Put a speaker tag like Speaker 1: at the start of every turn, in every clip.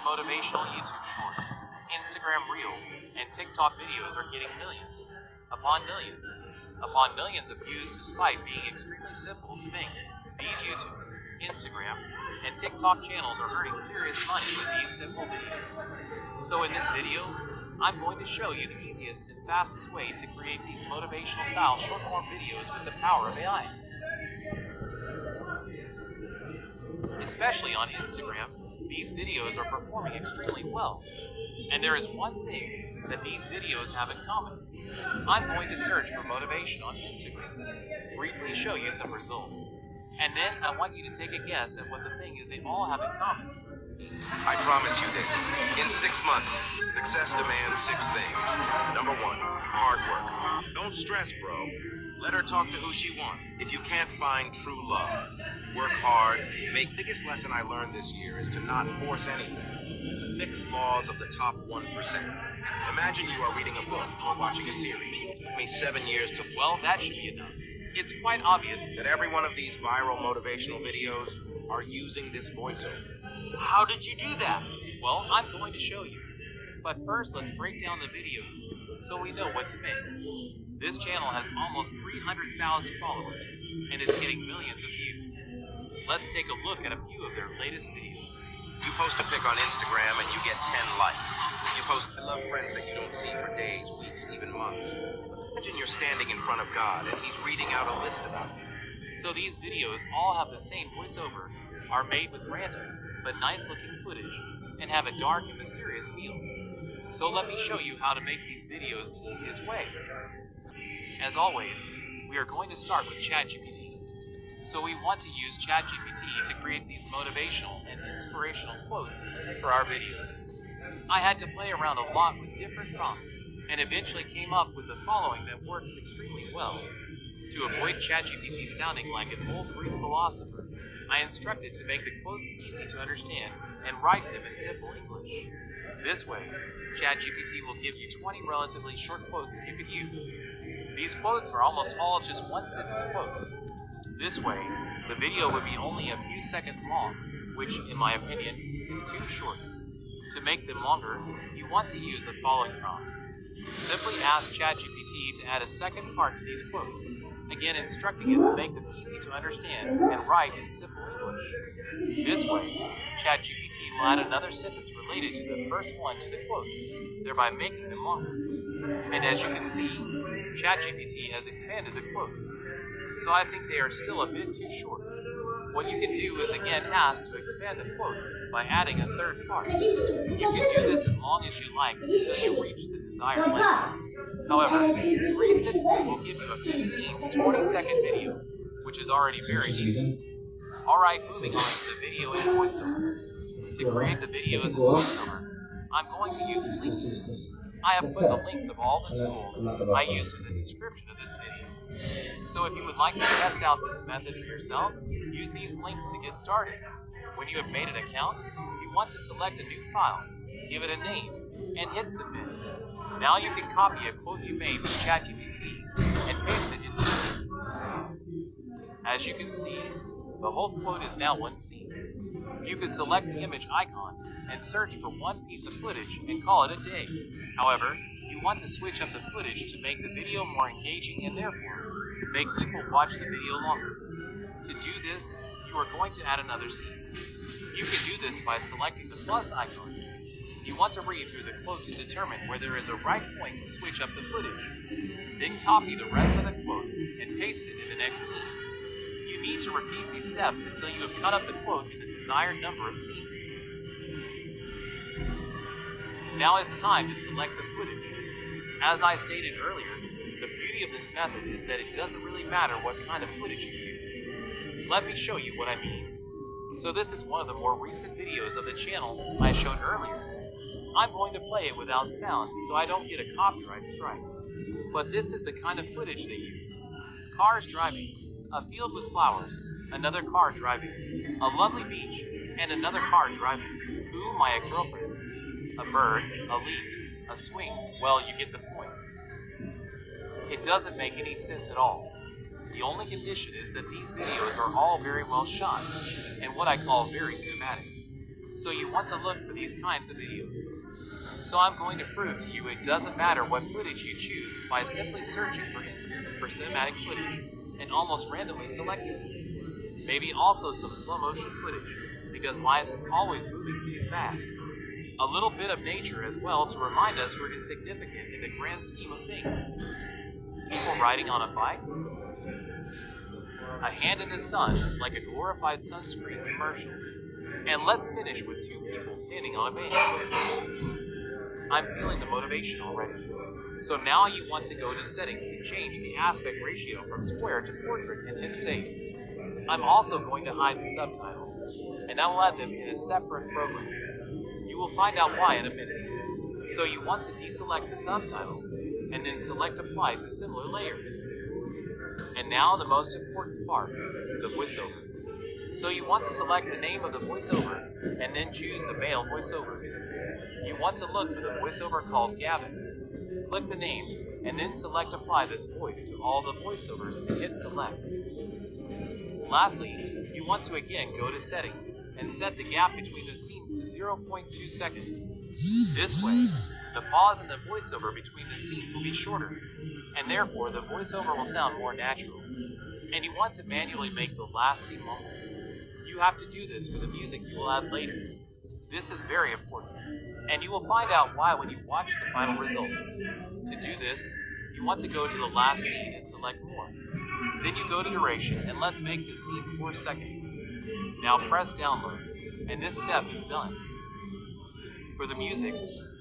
Speaker 1: motivational YouTube shorts, Instagram reels, and TikTok videos are getting millions upon millions of views despite being extremely simple to make. These YouTube, Instagram, and TikTok channels are earning serious money with these simple videos. So in this video, I'm going to show you the easiest and fastest way to create these motivational style short form videos with the power of AI. Especially on Instagram, these videos are performing extremely well. And there is one thing that these videos have in common. I'm going to search for motivation on Instagram, briefly show you some results, and then I want you to take a guess at what the thing is they all have in common.
Speaker 2: I promise you this, in 6 months, success demands 6 things. Number 1, hard work. Don't stress, bro. Let her talk to who she wants. If you can't find true love, work hard. The biggest lesson I learned this year is to not force anything. 6 laws of the top 1%. Imagine you are reading a book or watching a series. It took me 7 years to...
Speaker 1: Well, that should be enough. It's quite obvious
Speaker 2: that every one of these viral motivational videos are using this voiceover.
Speaker 1: How did you do that? Well, I'm going to show you. But first, let's break down the videos so we know what to make. This channel has almost 300,000 followers and is getting millions of views. Let's take a look at a few of their latest videos.
Speaker 2: You post a pic on Instagram and you get 10 likes. You post, I love friends that you don't see for days, weeks, even months. Imagine you're standing in front of God and he's reading out a list about you.
Speaker 1: So these videos all have the same voiceover, are made with random but nice looking footage, and have a dark and mysterious feel. So let me show you how to make these videos the easiest way. As always, we are going to start with ChatGPT. So we want to use ChatGPT to create these motivational and inspirational quotes for our videos. I had to play around a lot with different prompts, and eventually came up with the following that works extremely well. To avoid ChatGPT sounding like an old Greek philosopher, I instructed to make the quotes easy to understand and write them in simple English. This way, ChatGPT will give you 20 relatively short quotes you can use. These quotes are almost all just one-sentence quotes. This way, the video would be only a few seconds long, which, in my opinion, is too short. To make them longer, you want to use the following prompt. Simply ask ChatGPT to add a second part to these quotes, again instructing it to make them easy to understand and write in simple English. This way, ChatGPT will add another sentence related to the first one to the quotes, thereby making them longer. And as you can see, ChatGPT has expanded the quotes, so I think they are still a bit too short. What you can do is again ask to expand the quotes by adding a third part. You can do this as long as you like until you reach the desired length. However, 3 sentences will give you a 15 to 20 second video, which is already very easy. Alright, moving on to the video and voiceover. To create the videos and voiceover, I'm going to use links. I have put the links of all the tools I use in the description of this video. So if you would like to test out this method for yourself, use these links to get started. When you have made an account, you want to select a new file, give it a name, and hit submit. Now you can copy a quote you made with ChatGPT and paste it into the link. As you can see, the whole quote is now one scene. You could select the image icon and search for one piece of footage and call it a day. However, you want to switch up the footage to make the video more engaging and therefore make people watch the video longer. To do this, you are going to add another scene. You can do this by selecting the plus icon. You want to read through the quote to determine where there is a right point to switch up the footage. Then copy the rest of the quote and paste it in the next scene. You need to repeat these steps until you have cut up the quote in the desired number of scenes. Now it's time to select the footage. As I stated earlier, the beauty of this method is that it doesn't really matter what kind of footage you use. Let me show you what I mean. So this is one of the more recent videos of the channel I showed earlier. I'm going to play it without sound so I don't get a copyright strike. But this is the kind of footage they use. Cars driving, a field with flowers, another car driving, a lovely beach, and another car driving. Who? My ex-girlfriend. A bird, a leaf, a swing. Well, you get the point. It doesn't make any sense at all. The only condition is that these videos are all very well shot, and what I call very cinematic. So you want to look for these kinds of videos. So I'm going to prove to you it doesn't matter what footage you choose by simply searching, for instance, for cinematic footage and almost randomly selecting it. Maybe also some slow motion footage, because life's always moving too fast. A little bit of nature as well to remind us we're insignificant in the grand scheme of things. People riding on a bike, a hand in the sun like a glorified sunscreen commercial, and let's finish with two people standing on a bench. I'm feeling the motivation already. So now you want to go to settings and change the aspect ratio from square to portrait and hit save. I'm also going to hide the subtitles, and I will add them in a separate program. You will find out why in a minute. So you want to deselect the subtitles, and then select apply to similar layers. And now the most important part, the voiceover. So you want to select the name of the voiceover, and then choose the male voiceovers. You want to look for the voiceover called Gavin. Click the name, and then select apply this voice to all the voiceovers and hit select. Lastly, you want to again go to settings, and set the gap between the scenes to 0.2 seconds. This way, the pause in the voiceover between the scenes will be shorter, and therefore the voiceover will sound more natural. And you want to manually make the last scene longer. You have to do this with the music you will add later. This is very important, and you will find out why when you watch the final result. To do this, you want to go to the last scene and select more. Then you go to duration, and let's make this scene 4 seconds. Now press download, and this step is done. For the music,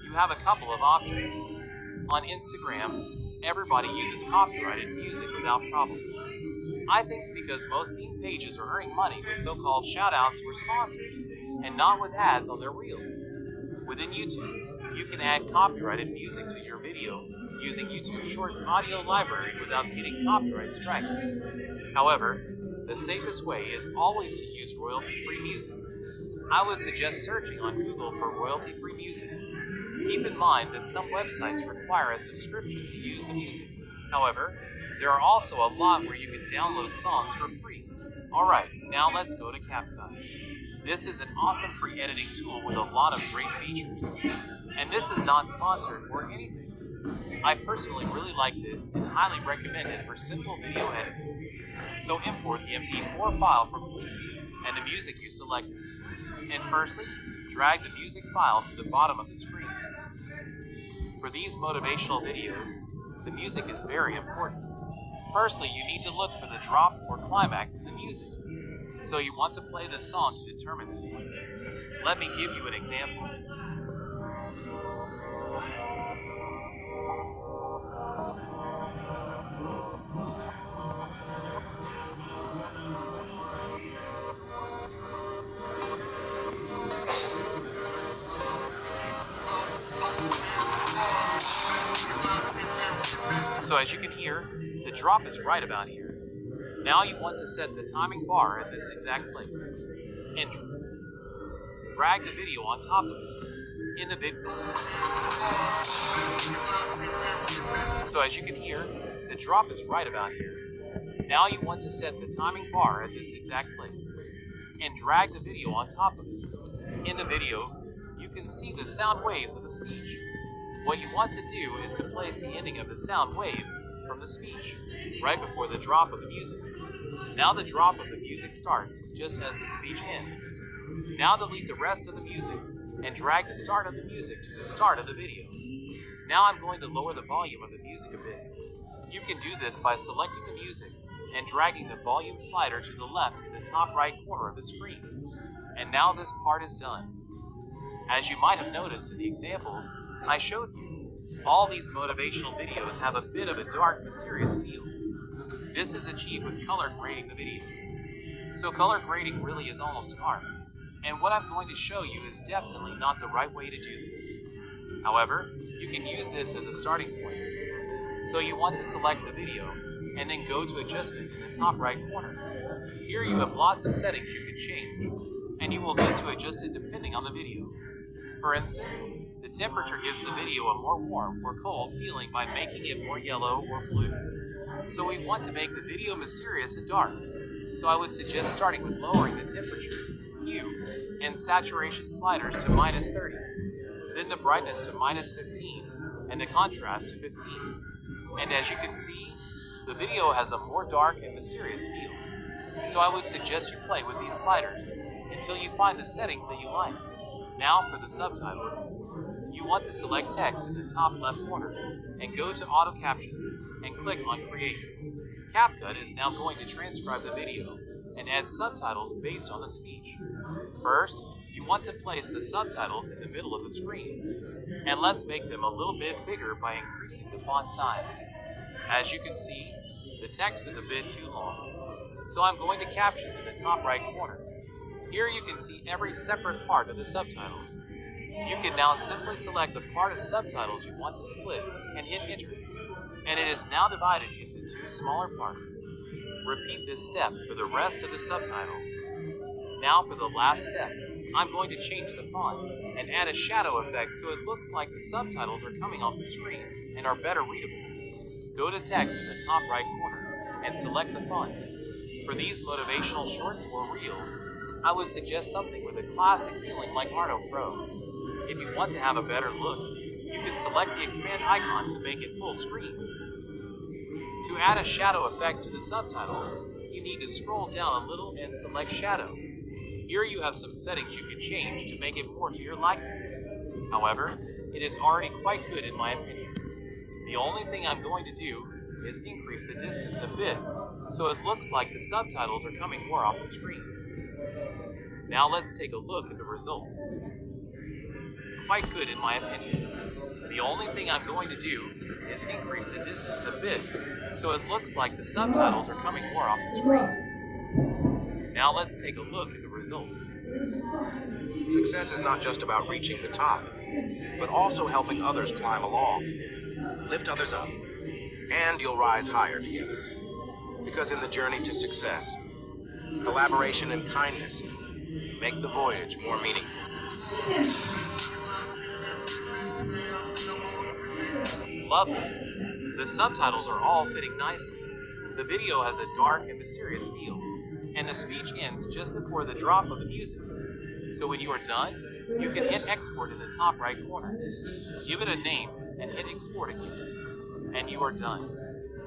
Speaker 1: you have a couple of options. On Instagram, everybody uses copyrighted music without problems. I think because most theme pages are earning money with so-called shout-outs or sponsors, and not with ads on their reels. Within YouTube, you can add copyrighted music to your video using YouTube Shorts audio library without getting copyright strikes. However, the safest way is always to use royalty-free music. I would suggest searching on Google for royalty-free music. Keep in mind that some websites require a subscription to use the music. However, there are also a lot where you can download songs for free. Alright, now let's go to CapCut. This is an awesome free editing tool with a lot of great features. And this is not sponsored or anything. I personally really like this and highly recommend it for simple video editing. So import the MP4 file from Fleetbeat and the music you selected. And firstly, drag the music file to the bottom of the screen. For these motivational videos, the music is very important. Firstly, you need to look for the drop or climax in the music. So you want to play the song to determine this point. Let me give you an example. So as you can hear, the drop is right about here. Now you want to set the timing bar at this exact place. Enter. Drag the video on top of it. In the video. So as you can hear, the drop is right about here. Now you want to set the timing bar at this exact place. And drag the video on top of it. In the video, you can see the sound waves of the speech. What you want to do is to place the ending of the sound wave from the speech, right before the drop of the music. Now the drop of the music starts, just as the speech ends. Now delete the rest of the music, and drag the start of the music to the start of the video. Now I'm going to lower the volume of the music a bit. You can do this by selecting the music, and dragging the volume slider to the left in the top right corner of the screen. And now this part is done. As you might have noticed in the examples I showed you, all these motivational videos have a bit of a dark, mysterious feel. This is achieved with color grading the videos. So color grading really is almost an art, and what I'm going to show you is definitely not the right way to do this. However, you can use this as a starting point. So you want to select the video, and then go to Adjustment in the top right corner. Here you have lots of settings you can change, and you will need to adjust it depending on the video. For instance, the temperature gives the video a more warm or cold feeling by making it more yellow or blue. So we want to make the video mysterious and dark, so I would suggest starting with lowering the temperature. hue and saturation sliders to -30, then the brightness to -15, and the contrast to 15. And as you can see, the video has a more dark and mysterious feel. So I would suggest you play with these sliders until you find the settings that you like. Now for the subtitles. You want to select text in the top left corner and go to Auto Captions and click on Create. CapCut is now going to transcribe the video and add subtitles based on the speech. First, you want to place the subtitles in the middle of the screen, and let's make them a little bit bigger by increasing the font size. As you can see, the text is a bit too long, so I'm going to Captions in the top right corner. Here you can see every separate part of the subtitles. You can now simply select the part of subtitles you want to split and hit Enter, and it is now divided into two smaller parts. Repeat this step for the rest of the subtitles. Now for the last step, I'm going to change the font and add a shadow effect so it looks like the subtitles are coming off the screen and are better readable. Go to Text in the top right corner and select the font. For these motivational shorts or reels, I would suggest something with a classic feeling like Arno Pro. If you want to have a better look, you can select the expand icon to make it full screen. To add a shadow effect to the subtitles, you need to scroll down a little and select Shadow. Here you have some settings you can change to make it more to your liking. However, it is already quite good in my opinion. The only thing I'm going to do is increase the distance a bit, so it looks like the subtitles are coming more off the screen. Now let's take a look at the result. Quite good in my opinion. The only thing I'm going to do is increase the distance a bit, so it looks like the subtitles are coming more off the screen. Now let's take a look at the result.
Speaker 2: Success is not just about reaching the top, but also helping others climb along. Lift others up, and you'll rise higher together. Because in the journey to success, collaboration and kindness make the voyage more meaningful.
Speaker 1: Lovely. The subtitles are all fitting nicely. The video has a dark and mysterious feel, and the speech ends just before the drop of the music. So when you are done, you can hit Export in the top right corner. Give it a name and hit Export again, and you are done.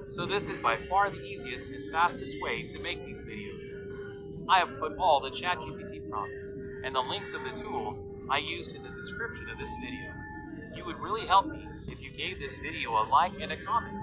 Speaker 1: So this is by far the easiest and fastest way to make these videos. I have put all the ChatGPT prompts and the links of the tools I used in the description of this video. You would really help me if you gave this video a like and a comment.